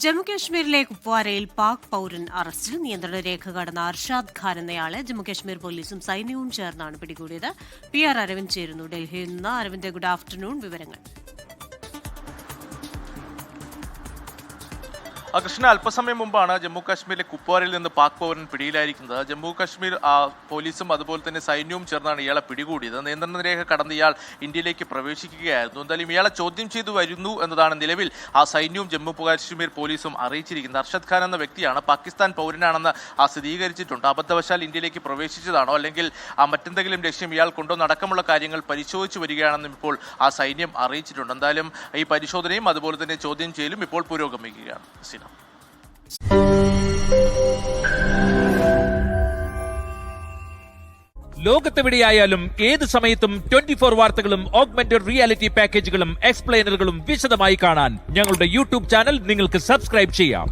ജമ്മുകശ്മീരിലെ കുപ്വാരയിൽ പാക് പൌരൻ അറസ്റ്റിൽ. നിയന്ത്രണ രേഖ കടന്ന അർഷാദ് ഖാൻ എന്നയാളെ ജമ്മുകശ്മീർ പോലീസും സൈന്യവും ചേർന്നാണ് പിടികൂടിയത്. PR അരവിന്ദ് ചേരുന്നു ഡൽഹിയിൽ നിന്ന്. Aravind, good afternoon. വിവരങ്ങൾ. കൃഷ്ണ, അല്പസമയം മുമ്പാണ് ജമ്മു കാശ്മീരിലെ കുപ്വാരയിൽ നിന്ന് പാക് പൗരൻ പിടിയിലായിരിക്കുന്നത്. ജമ്മു കാശ്മീർ പോലീസും അതുപോലെ തന്നെ സൈന്യവും ചേർന്നാണ് ഇയാളെ പിടികൂടിയത്. നിയന്ത്രണ രേഖ കടന്ന് ഇയാൾ ഇന്ത്യയിലേക്ക് പ്രവേശിക്കുകയായിരുന്നു. എന്തായാലും ഇയാളെ ചോദ്യം ചെയ്തു വരുന്നു എന്നതാണ് നിലവിൽ സൈന്യവും ജമ്മു കാശ്മീർ പോലീസും അറിയിച്ചിരിക്കുന്നത്. അർഷദ് ഖാൻ എന്ന വ്യക്തിയാണ്, പാകിസ്ഥാൻ പൗരനാണെന്ന് സ്ഥിരീകരിച്ചിട്ടുണ്ട്. അബദ്ധവശാൽ ഇന്ത്യയിലേക്ക് പ്രവേശിച്ചതാണോ അല്ലെങ്കിൽ മറ്റെന്തെങ്കിലും ലക്ഷ്യം ഇയാൾ കൊണ്ടോ അടക്കമുള്ള കാര്യങ്ങൾ പരിശോധിച്ചു വരികയാണെന്നും ഇപ്പോൾ സൈന്യം അറിയിച്ചിട്ടുണ്ട്. എന്തായാലും ഈ പരിശോധനയും അതുപോലെ തന്നെ ചോദ്യം ചെയ്യലും ഇപ്പോൾ പുരോഗമിക്കുകയാണ്. ലോകത്തെവിടെയായാലും ഏത് സമയത്തും 24 വാർത്തകളും ഓഗ്മെന്റഡ് റിയാലിറ്റി പാക്കേജുകളും എക്സ്പ്ലെയിനറുകളും വിശദമായി കാണാൻ ഞങ്ങളുടെ YouTube ചാനൽ നിങ്ങൾക്ക് സബ്സ്ക്രൈബ് ചെയ്യാം.